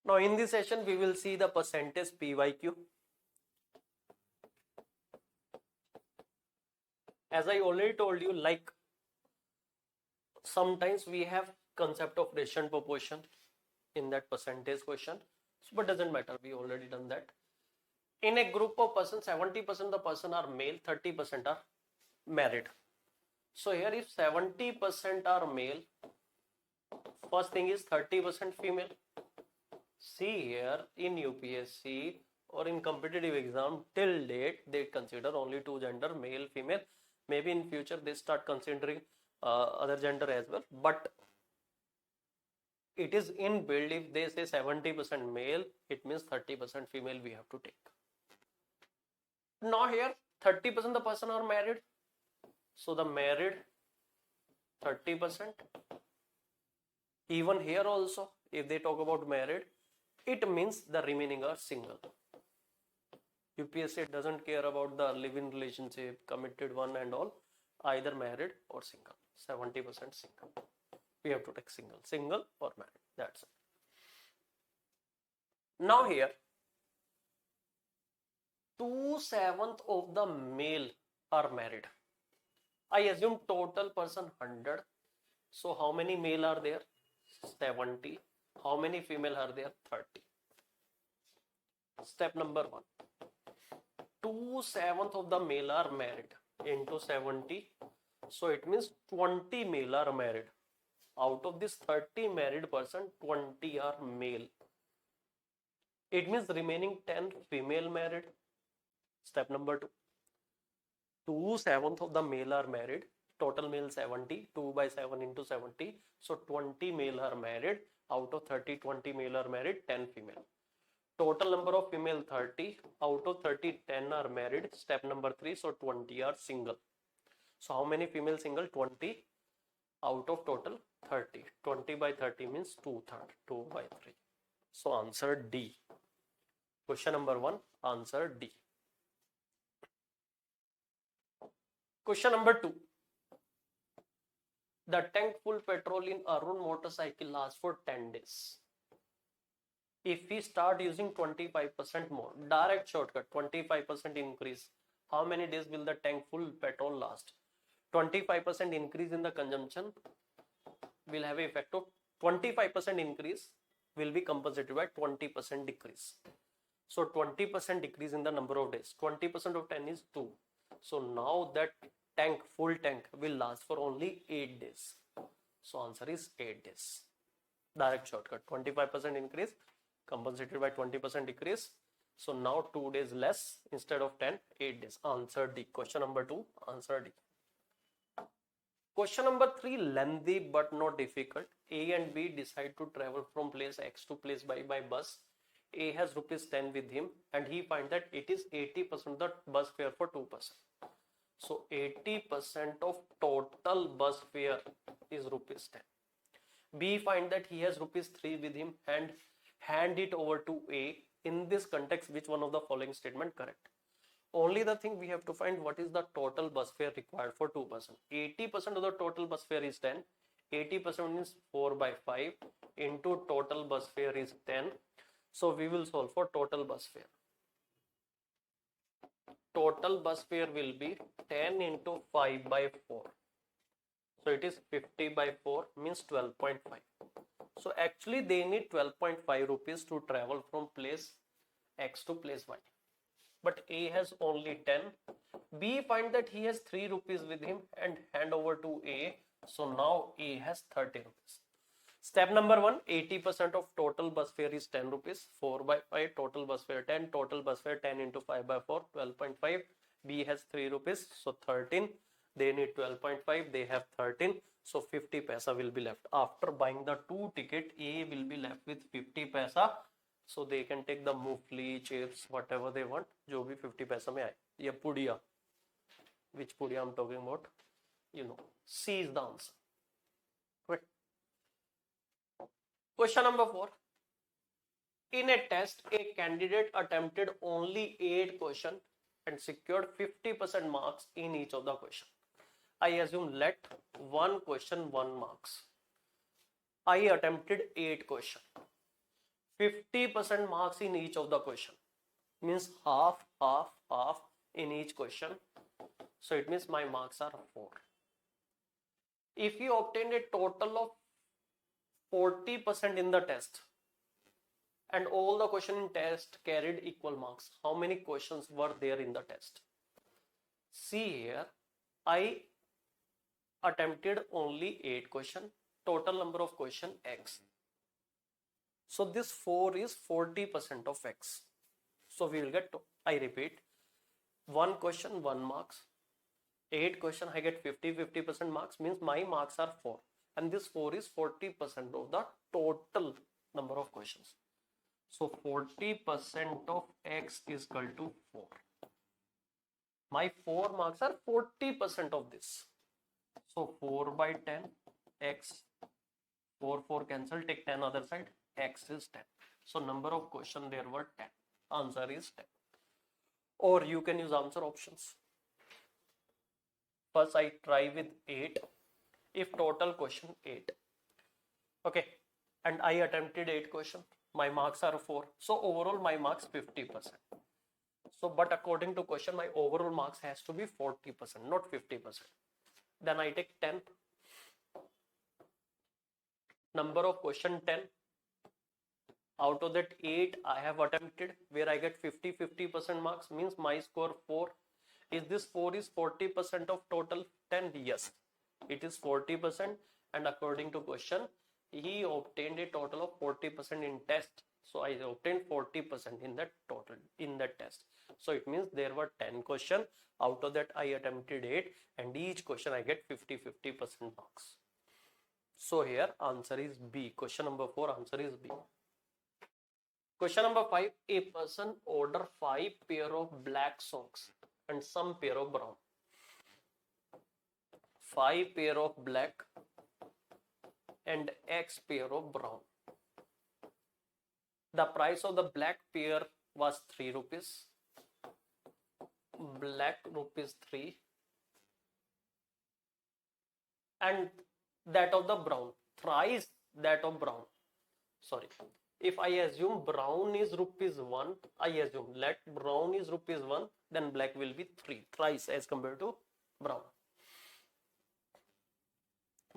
Now in this session we will see the percentage PYQ. As I already told you, like sometimes we have concept of ratio and proportion in that percentage question, but doesn't matter, we already done that. In a group of persons, 70% of the person are male, 30% are married. So here if 70% are male, first thing is 30% female. See here in UPSC or in competitive exam till date they consider only two gender, male, female. Maybe in future they start considering other gender as well, but it is inbuilt. If they say 70% male, it means 30% female we have to take. Now here 30% of the person are married, so the married 30%. Even here also if they talk about married, it means the remaining are single. UPSC doesn't care about the live-in relationship, committed one and all, either married or single. 70% single. We have to take single or married. That's it. Now here 2/7 of the male are married. I assume total person 100. So how many male are there? 70. How many female are there? 30. Step number 1. 2/7 of the male are married into 70. So it means 20 male are married. Out of this 30 married person, 20 are male. It means remaining 10 female married. Step number 2. 2/7 of the male are married. Total male 70. 2 by 7 into 70. So 20 male are married. Out of 30, 20 male are married, 10 female. Total number of female 30. Out of 30, 10 are married. Step number 3. So 20 are single. So how many female single? 20 out of total 30. 20 by 30 means 2/3. 2 by 3. So answer D. Question number 1, answer D. Question number 2. The tank full petrol in Arun motorcycle lasts for 10 days. If we start using 25% more, direct shortcut, 25% increase, how many days will the tank full petrol last? 25% increase in the consumption will have an effect of 25% increase will be compensated by 20% decrease. So 20% decrease in the number of days. 20% of 10 is 2. So now that tank, full tank will last for only 8 days. So answer is 8 days. Direct shortcut. 25% increase compensated by 20% decrease. So now 2 days less instead of 10, 8 days. Answer D. Question number 2, answer D. Question number 3, lengthy but not difficult. A and B decide to travel from place X to place Y by bus. A has ₹10 with him and he finds that it is 80% the bus fare for 2 persons. So 80% of total bus fare is ₹10. B finds that he has ₹3 with him and hand it over to A. In this context, which one of the following statement correct? Only the thing we have to find what is the total bus fare required for 2 persons. 80% of the total bus fare is 10. 80% means 4 by 5 into total bus fare is 10. So we will solve for total bus fare. Total bus fare will be 10 into 5 by 4. So it is 50 by 4 means 12.5. So actually they need 12.5 rupees to travel from place X to place Y. But A has only 10. B find that he has 3 rupees with him and hand over to A. So now A has 30 rupees. Step number 1, 80% of total bus fare is 10 rupees. 4 by 5, total bus fare 10. Total bus fare 10 into 5 by 4, 12.5. B has 3 rupees, so 13. They need 12.5, they have 13. So 50 paisa will be left. After buying the 2 ticket, A will be left with 50 paisa. So they can take the mufli, chips, whatever they want. जो भी 50 पैसा में आए. ये पुड़िया. Which pudiya I'm talking about? You know. C is the answer. Right. Question number 4. In a test, a candidate attempted only 8 questions and secured 50% marks in each of the questions. I assume let 1 question 1 marks. I attempted 8 questions. 50% marks in each of the question. Means half, half, half in each question. So it means my marks are 4. If you obtained a total of 40% in the test and all the question in test carried equal marks, how many questions were there in the test? See here, I attempted only 8 questions, total number of question X. So this 4 is 40% of X. So we will get, I repeat, 1 question 1 marks, 8 question I get 50% marks, means my marks are 4, and this 4 is 40% of the total number of questions. So 40% of X is equal to 4. My 4 marks are 40% of this. So 4 by 10 X, 4 cancel, take 10 other side, X is 10. So number of question there were 10. Answer is 10. Or you can use answer options. First I try with 8. If total question 8. Okay. And I attempted 8 question. My marks are 4. So overall my marks 50%. So but according to question my overall marks has to be 40%, not 50%. Then I take 10. Number of question 10. Out of that 8 I have attempted where I get 50% marks, means my score 4. Is this 4 is 40% of total 10? Yes, it is 40%, and according to question he obtained a total of 40% in test. So I obtained 40% in that total in that test. So it means there were 10 questions. Out of that I attempted 8, and each question I get 50% marks. So here answer is B. Question number 4 answer is B. Question number 5. A person order 5 pair of black socks and some pair of brown. 5 pair of black and X pair of brown. The price of the black pair was 3 rupees. Black rupees 3. And that of the brown, thrice that of brown. Sorry. If I assume brown is rupees 1, I assume let brown is rupees 1, then black will be 3, thrice as compared to brown.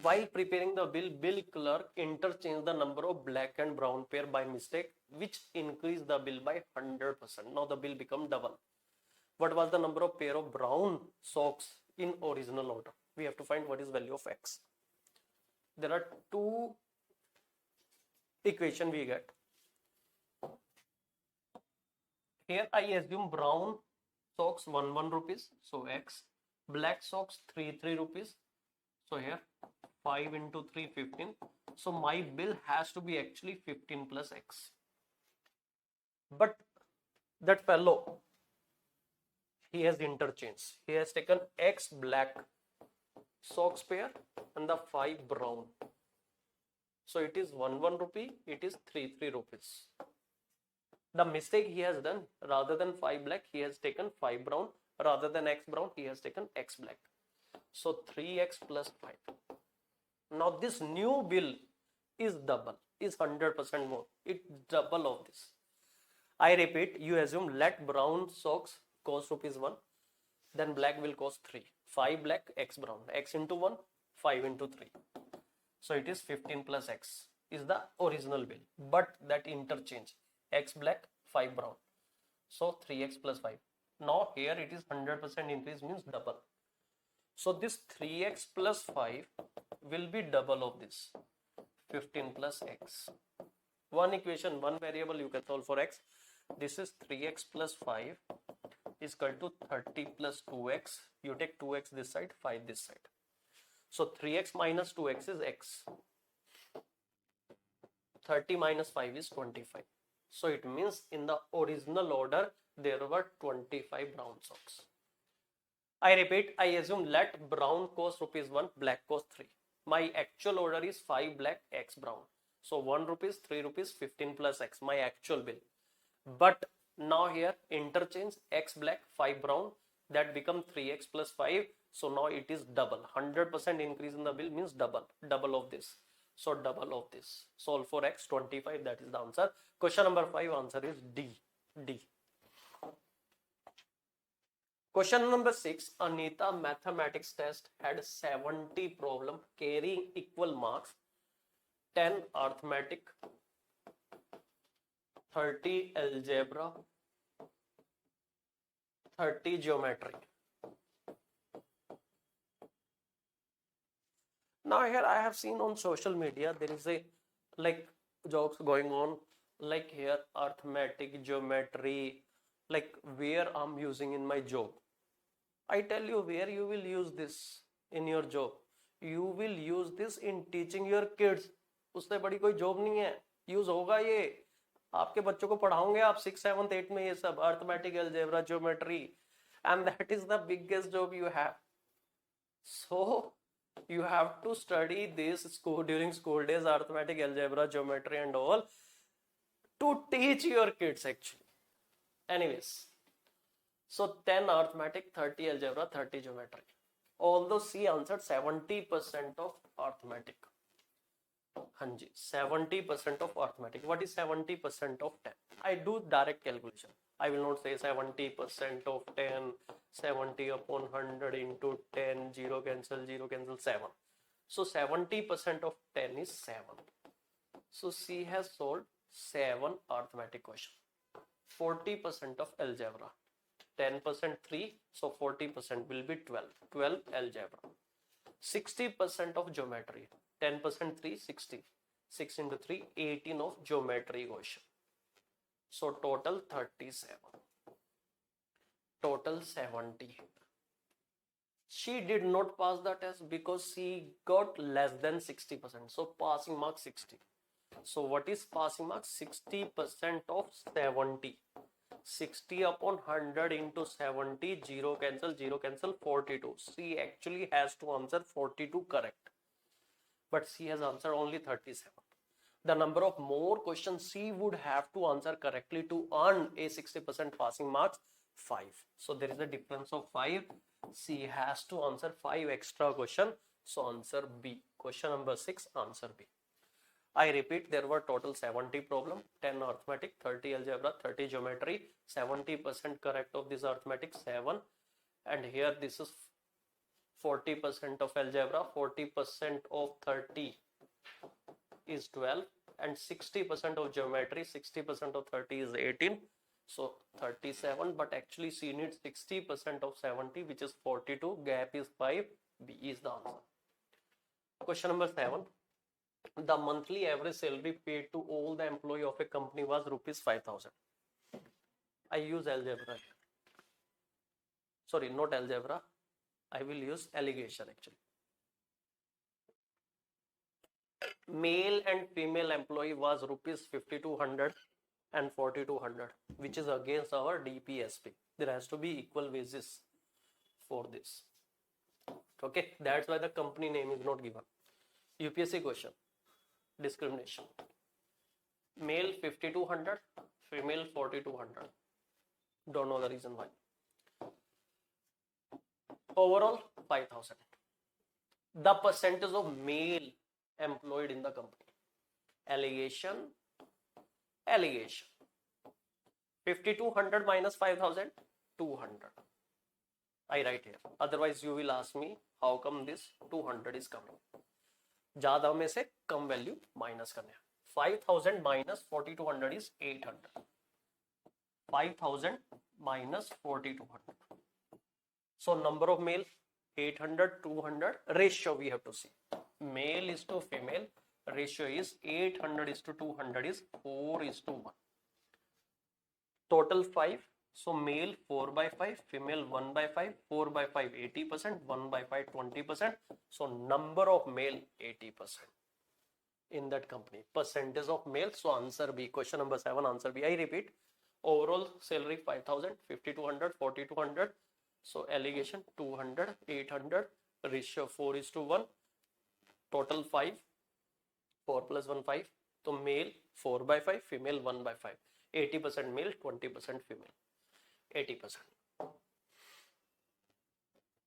While preparing the bill clerk interchanged the number of black and brown pair by mistake, which increased the bill by 100%. Now the bill become double. What was the number of pair of brown socks in original order? We have to find what is value of X. There are 2 equation we get. Here I assume brown socks 1 rupees, so X. Black socks 3 rupees. So here 5 into 3 15. So my bill has to be actually 15 plus X. But that fellow, he has interchanged. He has taken X black socks pair and the 5 brown. So it is 1 rupee, it is 3 rupees. The mistake he has done, rather than 5 black, he has taken 5 brown. Rather than X brown, he has taken X black. So 3X plus 5. Now this new bill is double, is 100% more. It's double of this. I repeat, you assume let brown socks cost rupees 1, then black will cost 3. 5 black, X brown. X into 1, 5 into 3. So it is 15 plus X is the original bill. But that interchange, X black, 5 brown. So 3X plus 5. Now here it is 100% increase, means double. So this 3X plus 5 will be double of this 15 plus X. One equation, one variable you can solve for X. This is 3X plus 5 is equal to 30 plus 2X. You take 2X this side, 5 this side. So 3X minus 2X is X. 30 minus 5 is 25. So it means in the original order there were 25 brown socks. I repeat, I assume let brown cost rupees 1, black cost 3. My actual order is 5 black, X brown. So 1 rupees, 3 rupees, 15 plus X, my actual bill. But now here interchange X black, 5 brown, that become 3X plus 5. So now it is double. 100% increase in the bill means double of this. So double of this. Solve for x 25. That is the answer. Question number 5. Answer is D. D. Question number 6. Anita mathematics test had 70 problem carrying equal marks. 10 arithmetic, 30 algebra, 30 geometry. Now here I have seen on social media there is a like jokes going on, like here arithmetic, geometry, like where I'm using in my job. I tell you where you will use this in your job. You will use this in teaching your kids. उससे बड़ी कोई job नहीं है, use होगा ये. आपके बच्चों को पढ़ाओगे आप 6th 7th 8th में ये सब arithmetic, algebra, geometry, and that is the biggest job you have. So you have to study this school during school days, arithmetic, algebra, geometry and all, to teach your kids actually. Anyways, so 10 arithmetic, 30 algebra, 30 geometry. Although C answered 70% of arithmetic. Hanji, 70% of arithmetic. What is 70% of 10? I do direct calculation. I will not say 70% of 10, 70 upon 100 into 10, 0 cancel, 7. So 70% of 10 is 7. So C has solved 7 arithmetic question. 40% of algebra. 10% 3, so 40% will be 12. 12 algebra. 60% of geometry. 10% 3, 60. 6 into 3, 18 of geometry question. So total 37. Total 70. She did not pass the test because she got less than 60%. So passing mark 60. So what is passing mark? 60% of 70. 60 upon 100 into 70, 0 cancel, 42. She actually has to answer 42 correct. But she has answered only 37. The number of more questions she would have to answer correctly to earn a 60% passing marks, 5. So there is a difference of 5. She has to answer 5 extra questions. So answer B. Question number 6, answer B. I repeat, there were total 70 problem, 10 arithmetic, 30 algebra, 30 geometry, 70% correct of this arithmetic, 7. And here this is 40% of algebra, 40% of 30 is 12, and 60% of geometry, 60% of 30 is 18. So 37, but actually she needs 60% of 70, which is 42. Gap is 5. B is the answer. Question number 7. The monthly average salary paid to all the employee of a company was rupees 5,000. I use algebra here. Sorry, not algebra. I will use allegation actually. Male and female employee was rupees 5,200 and 4,200, which is against our DPSP. There has to be equal wages for this. Okay, that's why the company name is not given. UPSC question. Discrimination. Male 5,200, female 4,200. Don't know the reason why. Overall 5,000. The percentage of male employed in the company. Allegation. 5,200 minus 5,000, 200. I write here. Otherwise you will ask me how come this 200 is coming. ज्यादा में से कम value minus करने. 5,000 minus 4,200 is 800. 5,000 minus 4,200. So number of male 800, 200. Ratio we have to see. Male is to female. Ratio is 800 is to 200 is 4 is to 1. Total 5. So male 4 by 5, female 1 by 5, 4 by 5 80%, 1 by 5 20%. So number of male 80% in that company. Percentage of male. So answer B. Question number 7, answer B. I repeat. Overall salary 5,000, 5,200, 4,200. So allegation 200, 800. Ratio 4 is to 1. Total 5. 4 plus 1 5. So male 4 by 5, female 1 by 5. 80% male, 20% female. 80%.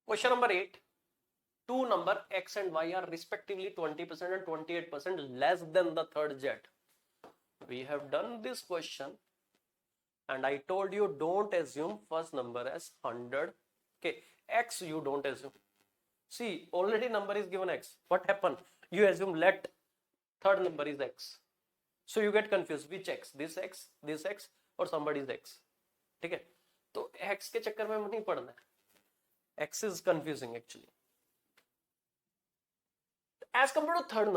Question number 8. two number X and Y are respectively 20% and 28% less than the third Z. We have done this question and I told you don't assume first number as 100. Okay, X you don't assume. See, already number is given X. What happened? You assume let third number is X. So you get confused. Which X? This X or somebody's X. ठीक है? तो X के चक्कर में नहीं पड़ना है. X is confusing actually. As compared to third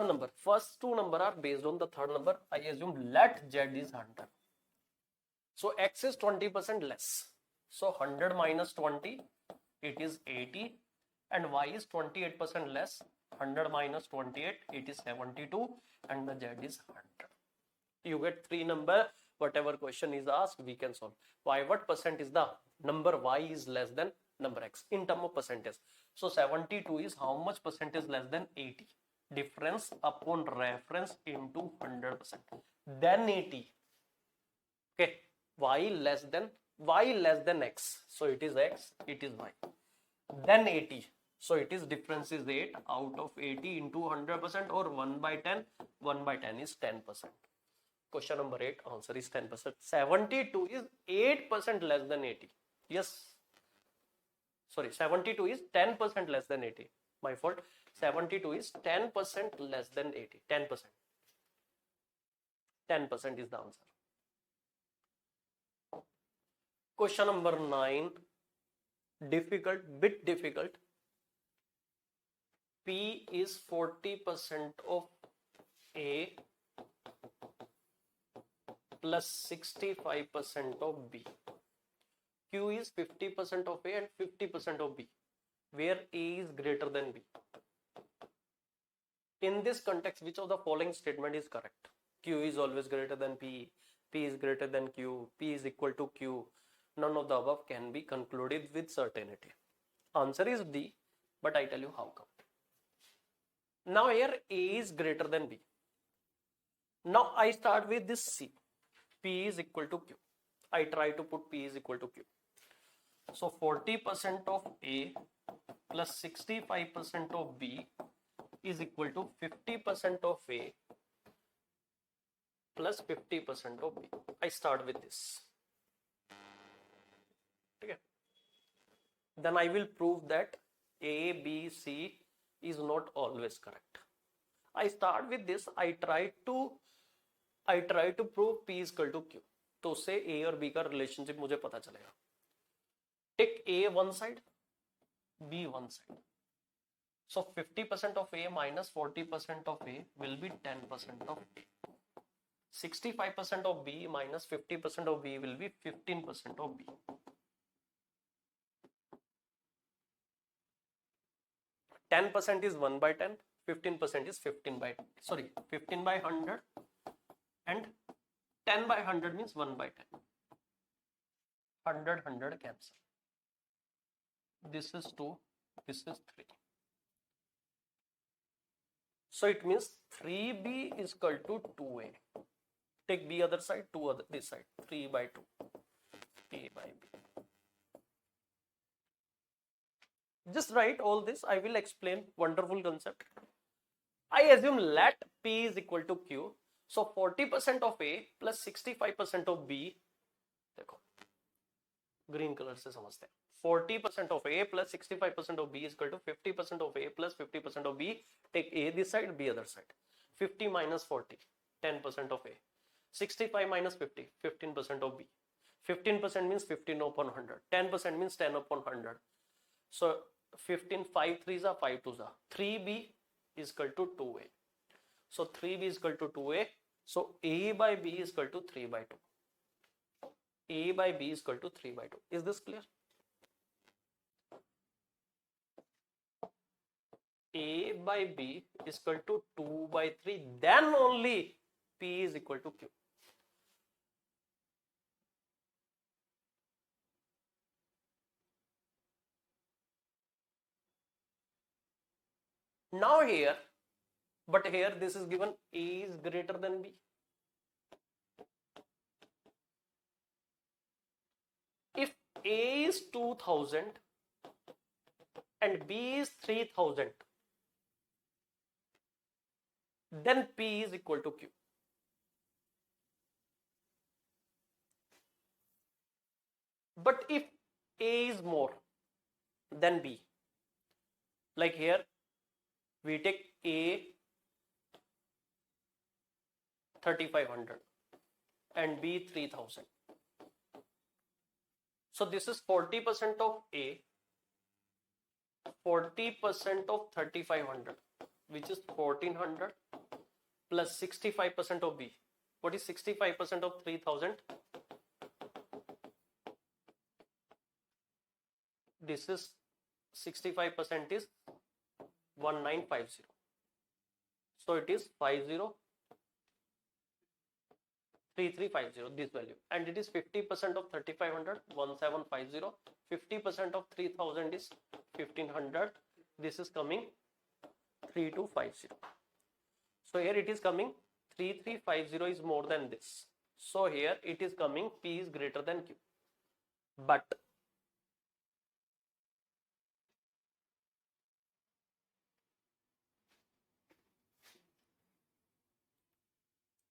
number, first two number are based on the third number. I assume let Z is 100. So X is 20% less. So 100 minus 20, it is 80. And Y is 28% less. 100 minus 28, it is 72. And the Z is 100. You get three number. Whatever question is asked, we can solve. Why? What percent is the number Y is less than number X in term of percentage? So 72 is how much percentage less than 80? Difference upon reference into 100%. Then 80. Okay. Y less than X. So it is X, it is Y. Then 80. So it is difference is 8 out of 80 into 100% or 1 by 10. 1 by 10 is 10%. Question number 8, answer is 10%. 72 is 8% less than 80. Yes. Sorry, 72 is 10% less than 80. My fault. 72 is 10% less than 80. 10%. 10% is the answer. Question number 9. Bit difficult. P is 40% of A plus 65% of B. Q is 50% of A and 50% of B, where A is greater than B. In this context, which of the following statement is correct? Q is always greater than P, P is greater than Q, P is equal to Q. None of the above can be concluded with certainty. Answer is D, but I tell you how come. Now here A is greater than B. Now I start with this C. P is equal to Q. I try to put P is equal to Q. So 40% of A plus 65% of B is equal to 50% of A plus 50% of B. I start with this. Okay. Then I will prove that A, B, C is not always correct. I start with this. I try to prove P is equal to Q. तो उससे A और B का relationship मुझे पता चलेगा. Take A one side, B one side. So 50% of A minus 40% of A will be 10% of A. 65% of B minus 50% of B will be 15% of B. 10% is 1 by 10, 15% is 15 by 100 and 10 by 100 means 1 by 10. 100 cancel. This is 2, this is 3. So it means 3B is equal to 2A. Take B other side, 2 other this side. 3 by 2. A by B. Just write all this. I will explain. Wonderful concept. I assume let P is equal to Q. So 40% of A plus 65% of B. देखो green color से समझते हैं. 40% of A plus 65% of B is equal to 50% of A plus 50% of B. Take A this side, B other side. 50 minus 40, 10% of A. 65 minus 50, 15% of B. 15% means 15 upon 100. 10% means 10 upon 100. So 15, 5 3s are 5 2s are. 3B is equal to 2A. So 3B is equal to 2A. So A by B is equal to 3 by 2. A by B is equal to 3 by 2. Is this clear? A by B is equal to 2 by 3. Then only P is equal to Q. Now here, but here this is given A is greater than B. If A is 2000 and B is 3000, then P is equal to Q. But if A is more than B, like here we take A 3500 and B 3000. So this is 40% of A, 40% of 3500, which is 1400, plus 65% of B. What is 65% of 3000? This is 65% is 1950. So it is 503350, this value, and it is 50% of 3500, 1750. 50% of 3000 is 1500. This is coming 3250. So here it is coming 3350 is more than this. So here it is coming P is greater than Q. But